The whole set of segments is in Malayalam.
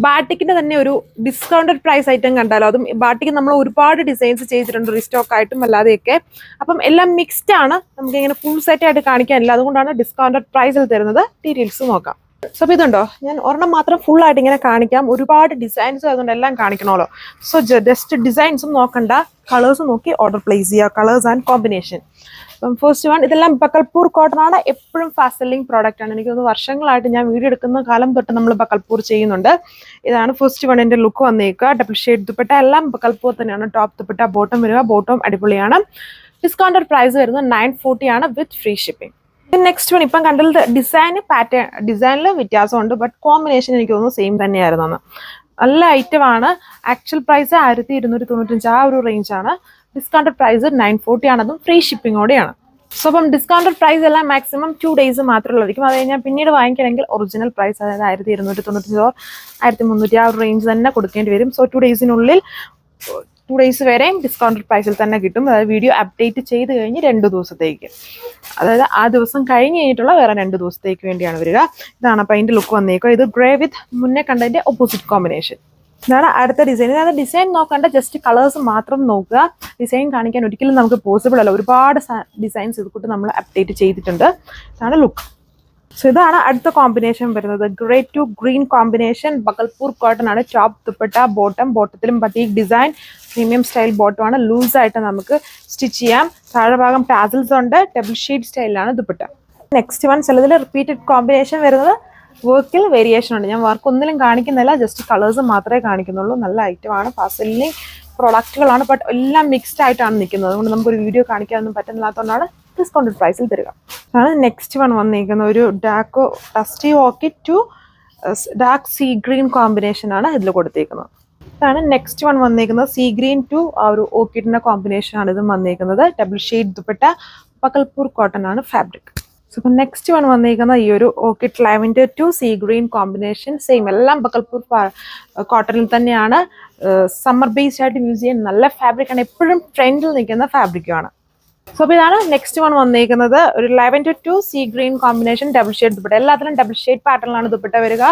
ബാട്ടിക്കിന്റെ തന്നെ ഒരു ഡിസ്കൗണ്ടഡ് പ്രൈസ് ഐറ്റം കണ്ടാലോ. അതും ബാട്ടിക്ക് നമ്മൾ ഒരുപാട് ഡിസൈൻസ് ചെയ്തിട്ടുണ്ട് റീസ്റ്റോക്ക് ആയിട്ടും അല്ലാതെയൊക്കെ. അപ്പം എല്ലാം മിക്സ്ഡ് ആണ്, നമുക്ക് ഇങ്ങനെ ഫുൾ സെറ്റ് ആയിട്ട് കാണിക്കാനില്ല, അതുകൊണ്ടാണ് ഡിസ്കൗണ്ടഡ് പ്രൈസിൽ തരുന്നത്. ഡീറ്റെയിൽസ് നോക്കാം. സോ അപ്പോൾ ഇതുണ്ടോ, ഞാൻ ഒരെണ്ണം മാത്രം ഫുൾ ആയിട്ട് ഇങ്ങനെ കാണിക്കാം. ഒരുപാട് ഡിസൈൻസ് അതുകൊണ്ട് എല്ലാം കാണിക്കണമല്ലോ. സോ ജസ്റ്റ് ഡിസൈൻസും നോക്കണ്ട, കളേഴ്സ് നോക്കി ഓർഡർ പ്ലേസ് ചെയ്യുക. Colours and combination. അപ്പം ഫസ്റ്റ് വൺ, ഇതെല്ലാം ബക്കൽപൂർ കോട്ടൺ ആണ്. എപ്പോഴും ഫാസ്റ്റ് സെല്ലിംഗ് പ്രോഡക്റ്റ് ആണ്. എനിക്ക് തോന്നുന്നു വർഷങ്ങളായിട്ട് ഞാൻ വീഡിയോ എടുക്കുന്ന കാലം തൊട്ട് നമ്മൾ ബക്കൽപൂർ ചെയ്യുന്നുണ്ട്. ഇതാണ് ഫസ്റ്റ് വണ്ണിന്റെ ലുക്ക് വന്നേക്കുക. ഡബിൾ ഷെയ്ഡ് ദുപ്പട്ട, എല്ലാം ബക്കൽപൂർ തന്നെയാണ്. ടോപ്പ് ദുപ്പട്ട, ബോട്ടം വരിക. ബോട്ടം അടിപൊളിയാണ്. ഡിസ്കൗണ്ടഡ് പ്രൈസ് വരുന്നത് 940 ആണ് വിത്ത് ഫ്രീ ഷിപ്പിംഗ്. നെക്സ്റ്റ് വൺ, ഇപ്പം കണ്ടത് ഡിസൈൻ പാറ്റേൺ, ഡിസൈനിൽ വ്യത്യാസമുണ്ട്, ബട്ട് കോമ്പിനേഷൻ എനിക്ക് തോന്നുന്നു സെയിം തന്നെയായിരുന്നു. നല്ല ഐറ്റമാണ്. ആക്ച്വൽ പ്രൈസ് 1295 ആ ഒരു റേഞ്ചാണ്. ഡിസ്കൗണ്ടഡ് പ്രൈസ് 940 ആണ്, അതും ഫ്രീ ഷിപ്പിങ്ങോടെയാണ്. സോ അപ്പം ഡിസ്കൗണ്ടഡ് പ്രൈസ് എല്ലാം മാക്സിമം 2 days മാത്രമേ ഉള്ളായിരിക്കും. അത് കഴിഞ്ഞാൽ പിന്നീട് വാങ്ങിക്കണമെങ്കിൽ ഒറിജിനൽ പ്രൈസ്, അതായത് 1295 1300 ആ ഒരു റേഞ്ച് തന്നെ കൊടുക്കേണ്ടി വരും. സോ 2 daysനുള്ളിൽ 2 days വരെയും ഡിസ്കൗണ്ടഡ് പ്രൈസിൽ തന്നെ കിട്ടും. അതായത് വീഡിയോ അപ്ഡേറ്റ് ചെയ്ത് കഴിഞ്ഞ് 2 ദിവസത്തേക്ക്, അതായത് ആ ദിവസം കഴിഞ്ഞ് കഴിഞ്ഞിട്ടുള്ള വേറെ 2 ദിവസത്തേക്ക് വേണ്ടിയാണ് വരിക. ഇതാണ് അപ്പോൾ അതിൻ്റെ ലുക്ക് വന്നേക്കുക. ഇത് ഗ്രേ വിത്ത് മുന്നേ കണ്ടതിൻ്റെ ഓപ്പോസിറ്റ് കോമ്പിനേഷൻ. ഇതാണ് അടുത്ത ഡിസൈൻ. അതായത് ഡിസൈൻ നോക്കണ്ട, ജസ്റ്റ് കളേഴ്സ് മാത്രം നോക്കുക. ഡിസൈൻ കാണിക്കാൻ ഒരിക്കലും നമുക്ക് പോസിബിൾ അല്ല. ഒരുപാട് ഡിസൈൻസ് ഇതുകൂട്ട് നമ്മൾ അപ്ഡേറ്റ് ചെയ്തിട്ടുണ്ട്. ഇതാണ് ലുക്ക്. സോ ഇതാണ് അടുത്ത കോമ്പിനേഷൻ വരുന്നത്. Grey to green combination. Bhagalpur cotton ആണ്. ടോപ്പ് ദുപ്പട്ട, ബോട്ടത്തിലും ബത്തീക് ഡിസൈൻ, പ്രീമിയം സ്റ്റൈൽ ബോട്ടമാണ്. ലൂസായിട്ട് നമുക്ക് സ്റ്റിച്ച് ചെയ്യാം. താഴെ ഭാഗം ടാസിൽസ് ഉണ്ട്. ഡബിൾ ഷെയ്ഡ് സ്റ്റൈലിലാണ് ദുപ്പട്ട. നെക്സ്റ്റ് വൺ, ചിലതിൽ റിപ്പീറ്റഡ് കോമ്പിനേഷൻ വരുന്നത്. വർക്കിൽ വേരിയേഷൻ ഉണ്ട്. ഞാൻ വർക്ക് ഒന്നിലും കാണിക്കുന്നില്ല, ജസ്റ്റ് കളേഴ്സ് മാത്രമേ കാണിക്കുന്നുള്ളൂ. നല്ല ഐറ്റമാണ്. ഫാസ്റ്റ് സെല്ലിംഗ് പ്രൊഡക്റ്റുകളാണ്, ബട്ട് എല്ലാം മിക്സ്ഡ് ആയിട്ടാണ് നിൽക്കുന്നത്. അതുകൊണ്ട് നമുക്കൊരു വീഡിയോ കാണിക്കാനൊന്നും പറ്റുന്നില്ലാത്തതുകൊണ്ടാണ് ഡിസ്കൗണ്ടഡ് പ്രൈസിൽ തരിക. ആണ് നെക്സ്റ്റ് വൺ വന്നിരിക്കുന്നത്. ഒരു dusty orchid to dark sea green combination ആണ് ഇതിൽ കൊടുത്തേക്കുന്നത്. ഇതാണ് നെക്സ്റ്റ് വൺ വന്നിരിക്കുന്നത്. സീ ഗ്രീൻ ടു ആ ഒരു ഓർക്കിഡിന്റെ കോമ്പിനേഷൻ ആണ് ഇതും വന്നിരിക്കുന്നത്. Double shade dupatta, Bhagalpur cotton ആണ് ഫാബ്രിക്. സോ ഇപ്പം നെക്സ്റ്റ് വൺ വന്നിരിക്കുന്ന ഈ ഒരു orchid lavender to sea green combination. Same, എല്ലാം ബക്കൽപൂർ കോട്ടണിൽ തന്നെയാണ്. സമ്മർ ബേസ്ഡ് ആയിട്ട് യൂസ് ചെയ്യാൻ നല്ല ഫാബ്രിക്കാണ്. എപ്പോഴും ട്രെൻഡിൽ നിൽക്കുന്ന ഫാബ്രിക്കുമാണ്. സോ അപ്പോൾ ഇതാണ് നെക്സ്റ്റ് വൺ വന്നിരിക്കുന്നത്. ഒരു lavender to sea green combination, double shade dupatta. എല്ലാത്തിലും ഡബിൾ ഷെയ്ഡ് പാറ്റേണിലാണ് ദുപ്പട്ട വരിക.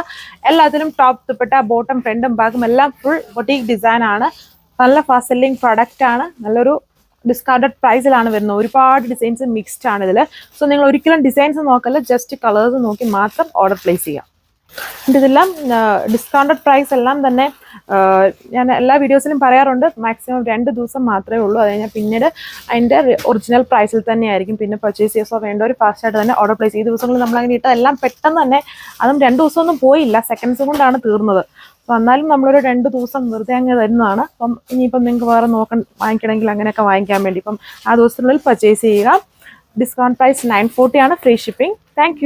എല്ലാത്തിലും ടോപ്പ് ദുപ്പട്ട, ബോട്ടം, ഫ്രണ്ടും ബാക്കും എല്ലാം ഫുൾ ബൊട്ടീക് ഡിസൈൻ ആണ്. നല്ല ഫാസ്റ്റ് സെല്ലിംഗ് പ്രൊഡക്റ്റ് ആണ്. നല്ലൊരു ഡിസ്കൗണ്ടഡ് പ്രൈസിലാണ് വരുന്നത്. ഒരുപാട് ഡിസൈൻസ് മിക്സ്ഡ് ആണ് ഇതിൽ. സോ നിങ്ങൾ ഒരിക്കലും ഡിസൈൻസ് നോക്കല്ല, ജസ്റ്റ് കളേഴ്സ് നോക്കി മാത്രം ഓർഡർ പ്ലേസ് ചെയ്യാം. ഇതെല്ലാം ഡിസ്കൗണ്ടഡ് പ്രൈസ് എല്ലാം തന്നെ ഞാൻ എല്ലാ വീഡിയോസിലും പറയാറുണ്ട്. മാക്സിമം 2 ദിവസം മാത്രമേ ഉള്ളൂ. അത് കഴിഞ്ഞാൽ പിന്നീട് അതിൻ്റെ ഒറിജിനൽ പ്രൈസിൽ തന്നെയായിരിക്കും. പിന്നെ പർച്ചേസ് ചെയ്യോ വേണ്ടവർ ഫാസ്റ്റായിട്ട് തന്നെ ഓർഡർ പ്ലേസ്. ഈ ദിവസങ്ങളിൽ നമ്മളങ്ങനെ ഇട്ട എല്ലാം പെട്ടെന്ന് തന്നെ, അതും 2 ദിവസമൊന്നും പോയില്ല, സെക്കൻഡ്സ് കൊണ്ടാണ് തീർന്നത്. അപ്പോൾ എന്നാലും നമ്മളൊരു 2 ദിവസം വെറുതെ അങ്ങ് തരുന്നതാണ്. അപ്പം ഇനിയിപ്പം നിങ്ങൾക്ക് വേറെ വാങ്ങിക്കണമെങ്കിൽ അങ്ങനെയൊക്കെ വാങ്ങിക്കാൻ വേണ്ടി ഇപ്പം ആ ദിവസത്തിനുള്ളിൽ പർച്ചേസ് ചെയ്യുക. ഡിസ്കൗണ്ട് പ്രൈസ് 940 ആണ്, ഫ്രീ ഷിപ്പിംഗ്. താങ്ക്